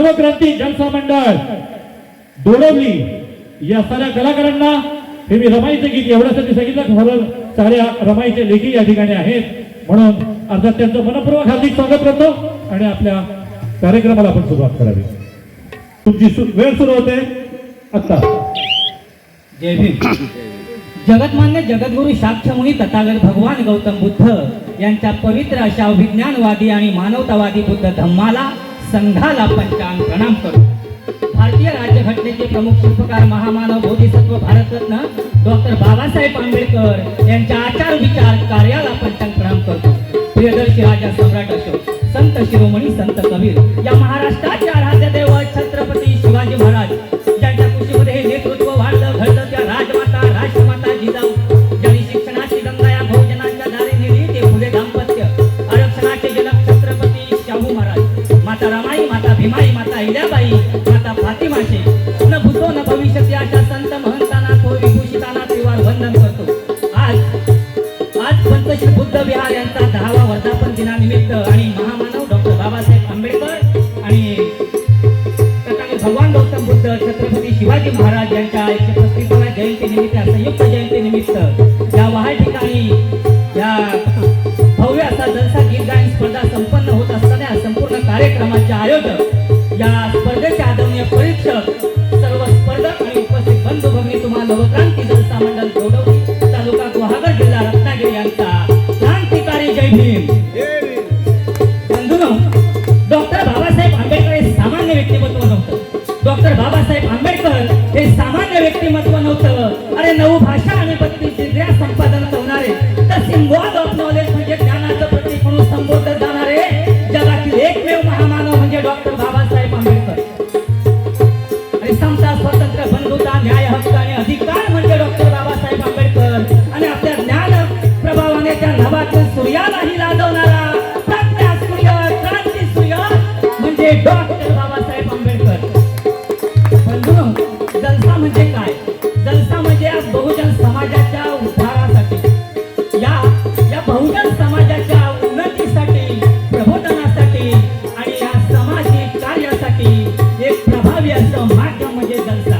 नवक्रांती जलसा मंडळ डोळवली या साऱ्या कलाकारांना हे मी रमाईचे गीत एवढ्यासाठी सांगितलं, खरं साऱ्या रमाईचे लेखी या ठिकाणी आहेत म्हणून अर्थात त्यांचं मनपूर्वक हार्दिक स्वागत करतो आणि आपल्या कार्यक्रमाला आपण सुरुवात करावी. तुमची वेळ सुरू होते आता. जय भीम. जगतमान्य जगद्गुरु शाक्यमुनी तथागत भगवान गौतम बुद्ध यांच्या पवित्र अशा विज्ञानवादी आणि मानवतावादी बुद्ध धम्माला संघाला पंचांग प्रणाम करतो. भारतीय राज्यघटनेचे प्रमुख शिल्पकार महामानव बोधिसत्व भारतरत्न डॉक्टर बाबासाहेब आंबेडकर यांच्या आचार विचार कार्याला पंचांग प्रणाम करतो. प्रियदर्शी राजा सम्राट अशोक, संत शिरोमणी संत कबीर या महाराष्ट्राचे आराध्य देव छत्रपती शिवाजी महाराज ज्यांच्या कुशीमध्ये हे नेतृत्व वाढलं घडलं त्या राजमाता राष्ट्रमाता जिजाऊ ज्यांनी शिक्षणाची गंगा या बहुजनांच्या दारी नेली ते फुले दाम्पत्य आरक्षणाचे जनक छत्रपती शाहू महाराज, माता रमाई, माता भीमाई, माता अहिल्याबाई, माता फातिमाशी न भूतो न भविष्यती अशा संत महंतांना तो विभूषितांना त्रिवार वंदन करतो. आज पंतश्री बुद्ध विहार यांचा 10वा वर्धापन दिनानिमित्त आणि महामानव डॉक्टर बाबासाहेब आंबेडकर आणि भगवान गौतम बुद्ध छत्रपती शिवाजी महाराज यांच्या 135व्या जयंतीनिमित्त संयुक्त जयंतीनिमित्त या वहाल ठिकाणी या भव्य असा जलसा गीत गायन स्पर्धा संपन्न होत असताना संपूर्ण कार्यक्रमाचे आयोजक या स्पर्धेचे आदरणीय परीक्षक सर्व स्पर्धक आणि उपस्थित बंधू भगिनी तुम्हाला नवक्रांती जलसा मंडळ जोडवली तालुका गुहागर जिल्हा रत्नागिरी यांचा क्रांतिकारी जय भीम. बंधूंनो, डॉक्टर बाबासाहेब आंबेडकर हे सामान्य व्यक्तिमत्व नव्हतं. डॉक्टर बाबासाहेब आंबेडकर हे सामान्य व्यक्तिमत्व नव्हतं. अरे 9 भाषा आणि 32 डिग्र्या संपादन करणारे तर सिम्बॉल ऑफ नॉलेज म्हणजे ज्ञानाचं प्रतीक म्हणून संबोधले जाणारे जगातील एकमेव महामानव म्हणजे डॉक्टर बाबासाहेब आंबेडकर. आणि समता, स्वातंत्र्य, बंधुता, न्याय, हक्क आणि अधिकार म्हणजे डॉक्टर बाबासाहेब आंबेडकर. आणि आपल्या ज्ञान प्रभावाने त्या नभातील सूर्यालाही लाजवणारा प्रज्ञासूर्य, क्रांतीसूर्य म्हणजे डॉक्टर बाबासाहेब आंबेडकर. बंधूंनो, जलसा म्हणजे काय? जलसा म्हणजे आज बहुजन समाजाच्या उद्धारासाठी या बहुजन समाजाच्या उन्नतीसाठी, प्रबोधनासाठी आणि या सामाजिक कार्यासाठी एक प्रभावी असं माध्यम म्हणजे जलसा.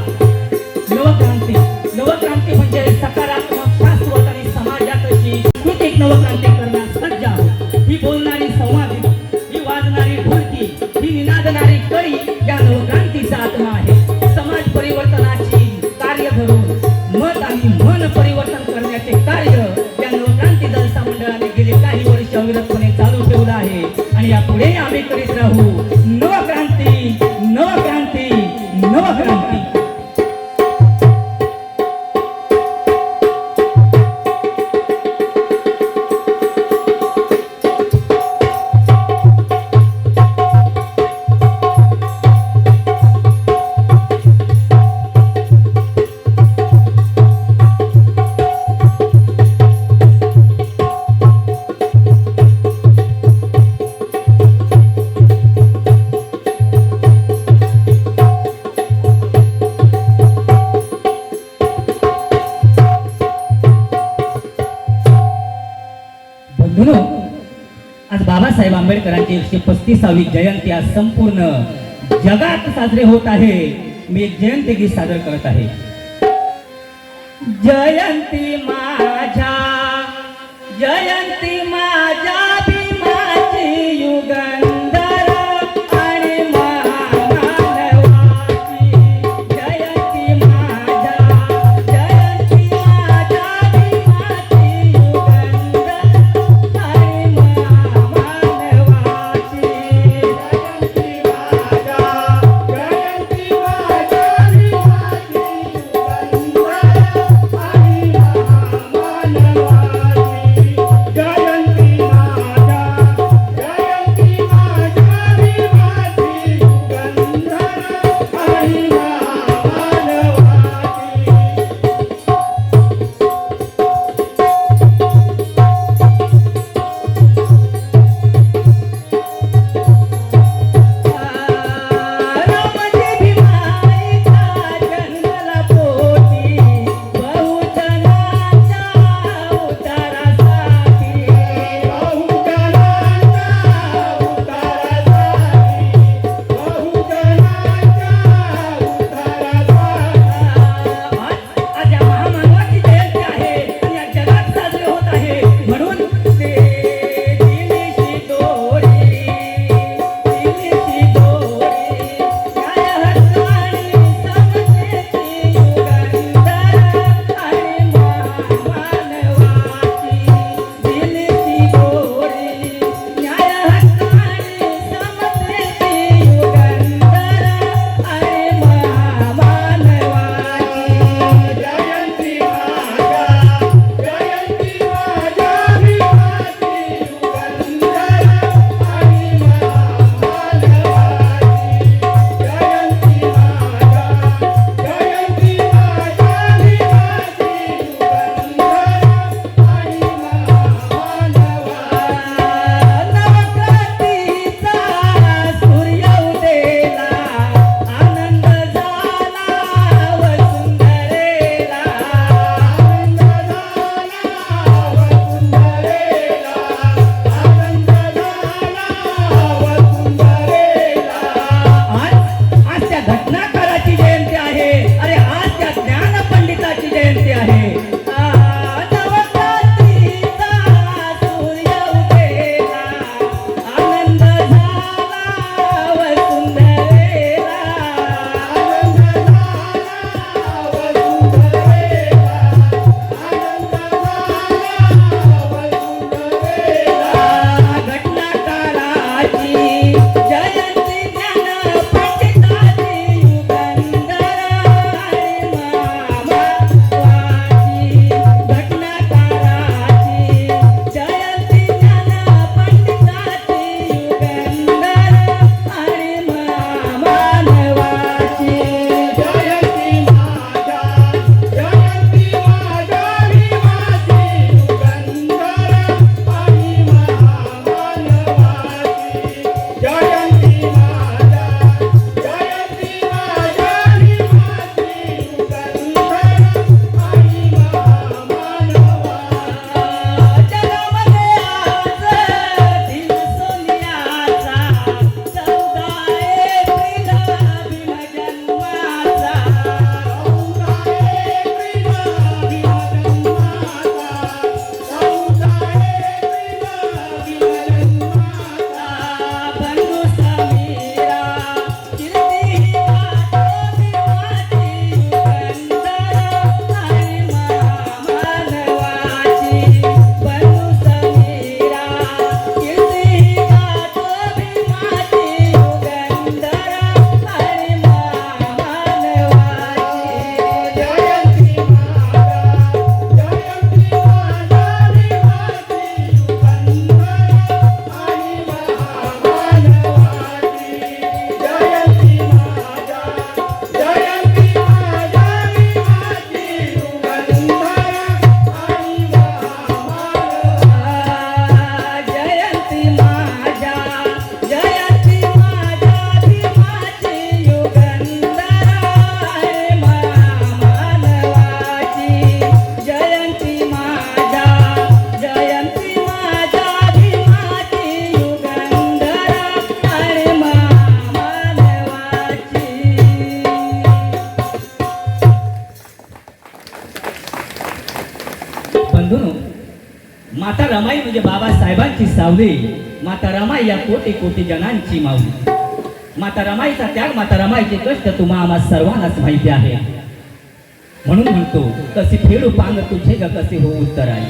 नवक्रांती म्हणजे सकारात्मक, शाश्वत आणि समाजातशी सांस्कृतिक नवक्रांती करण्यास सज्ज आहोत. ही बोलणारी संवादित, ही वाजणारी ढोलकी, ही निनादणारी कळी या नवक्रांतीचा आत्मा आहे. समाज परिवर्तनाची कार्य धरून मत आणि मन परिवर्तन करण्याचे कार्य या नवक्रांती जलसा मंडळाने गेले काही वर्ष अविरतपणे चालू ठेवलं आहे आणि यापुढे आम्ही करीत राहू. नवक्रांती, नवक्रांती, नवक्रांती. आज बाबासाहेब आंबेडकरांची 135वी जयंती आज संपूर्ण जगात साजरी होत आहे. मी एक जयंती गीत सादर करत आहे. जयंती माझ्या, जयंती माझ्या भीमाची युगंधर आणि महामानवाची. जयंती माझ्या, जयंती माझ्या भीमाची युगंधर आणि महामानवाची. जयंती माझ्या, जयंती माझ्या भीमाची युगंधर आणि महामानवाची. जयंती बंधूनो, माता रमाई म्हणजे बाबासाहेबांची सावली. माता रमाई या कोटी कोटी जनांची माऊली. माता रमाईचा त्याग, माता रमाईचे कष्ट तुम्हा आम्हा सर्वांनाच माहिती आहे. म्हणून म्हणतो, कसे फेडू पांग तुझे ग कसे हो उत्तराई.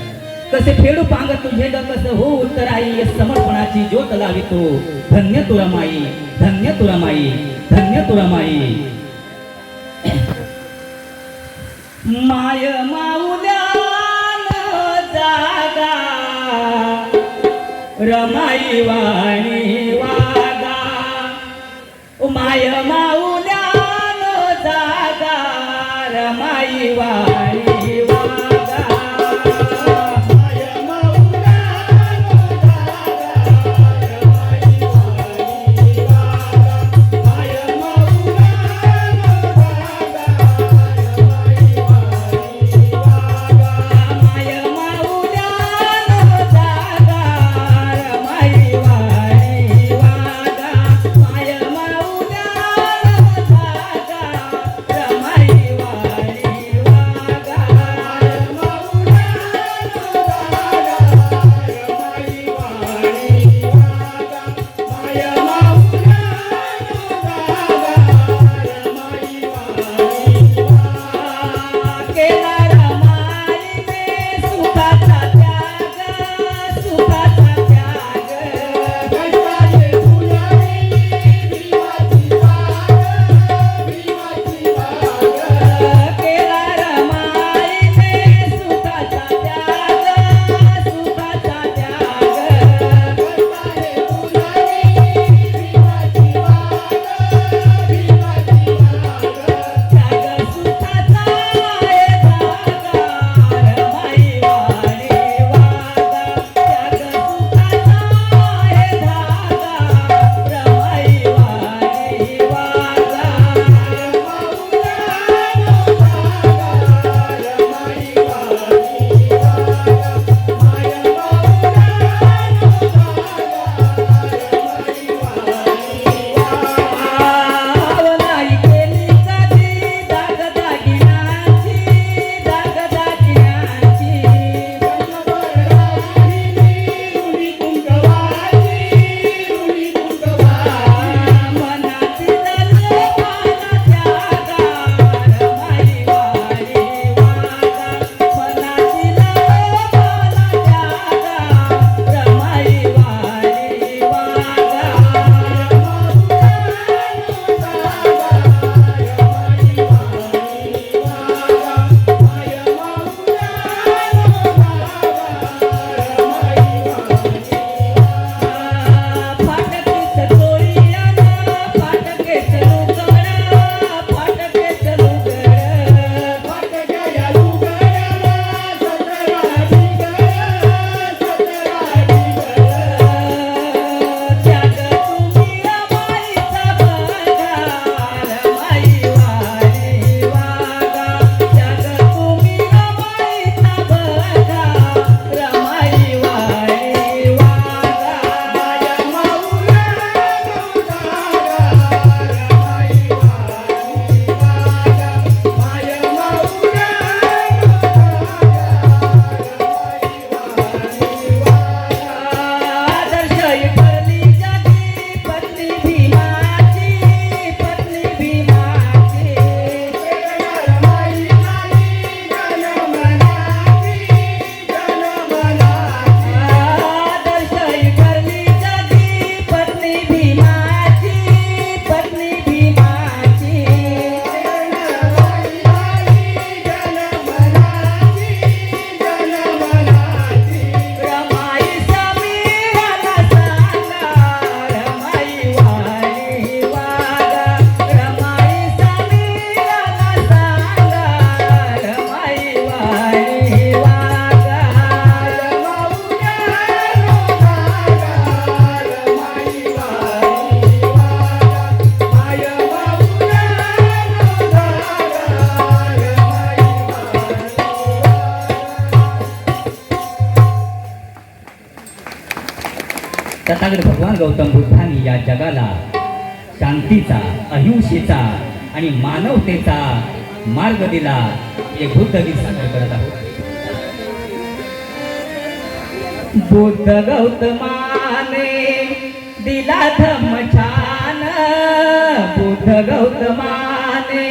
कसे फेडू पांग तुझे ग कसं हो उत्तराई. समर्पणाची ज्योत लावितो. धन्य तू रमाई, धन्य तू रमाई, धन्य तू रमाई. माय माऊल्यान जागा रमाई वाणी वागा. माय माऊल्यान जागा रमाई वाणी वागा. माय माऊल्यान जागा रमाई वाणी वागा. माय माऊल्यान जागा रमाई वाणी वागा. माय माऊल्यान जागा रमाई वाणी वागा. माय तथागत भगवान गौतम बुद्धांनी या जगाला शांतीचा, अहिंसेचा आणि मानवतेचा मार्ग दिला. हे बुद्ध गीत सादर करत आहोत. बुद्ध गौतमाने दिला धम्म छान, बुद्ध गौतमाने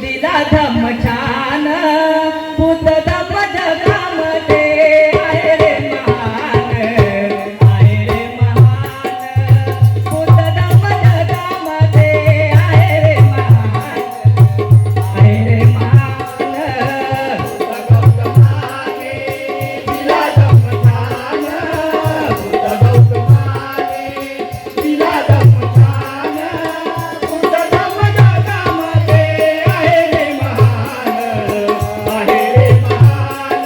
दिला धम्म छान, बुद्ध धम्म जगामध्ये आहे रे महान, आहे रे महान, बुद्ध धम्म जगामध्ये आहे रे महान, आहे रे महान. गौतमाने दिला धम्मदान, बुद्ध गौतमाने दिला धम्मदान, बुद्ध धम्म जगामध्ये आहे रे महान, आहे रे महान,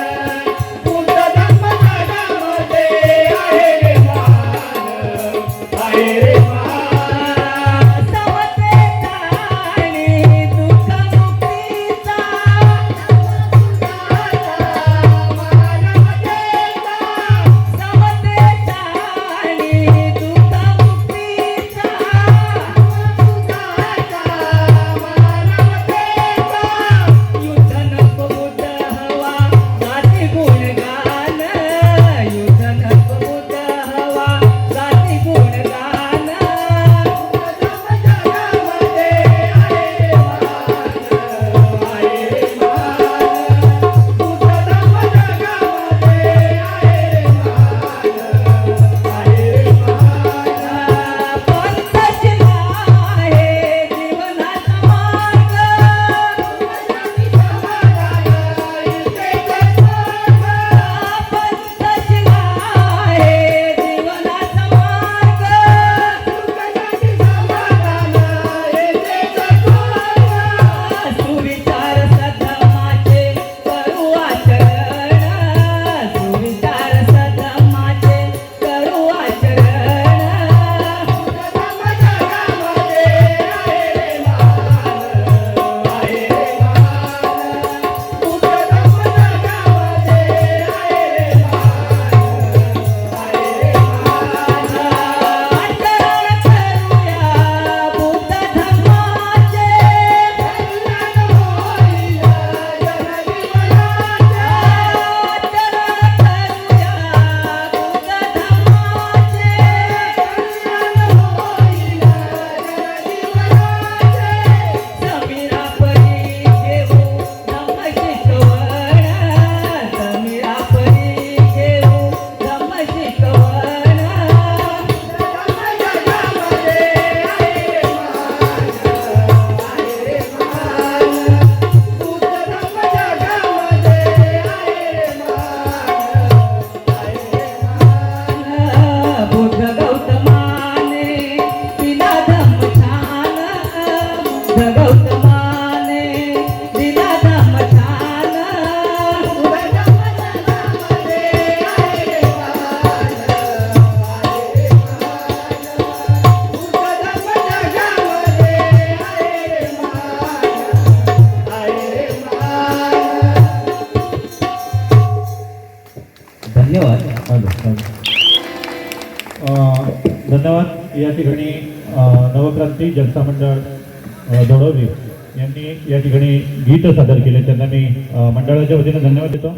बुद्ध धम्म जगामध्ये आहे रे महान, आहे रे महान. समतेचा आणि दुःखमुक्तीचा, समतेचा आणि दुःखमुक्तीचा, युद्ध नको बुद्ध हवा गाती गुणगान, युद्ध नको बुद्ध हवा गाती गुणगान. पंथशिला आहे जीवनाचा मार्ग, पंथशिला आहे जीवनाचा मार्ग, सुविचार सधमाचे करू आचरण, सुविचार सधमाचे करू आचरण. आचरण करूया बुद्ध धम्माचे, आचरण करूया बुद्ध धम्माचे, समीरा परी घेऊ धम्म शिकवण, समीरा परी घेऊ धम्म शिकवण. बुद्ध गौतमाने दिला धम्म छान, बुद्ध गौतमाने दिला धम्म छान. धन्यवाद. धन्यवाद. या ठिकाणी नवक्रांती जलसा मंडळ दोडवली यांनी या ठिकाणी गीत सादर केले, त्यांना मी मंडळाच्या वतीने धन्यवाद देतो.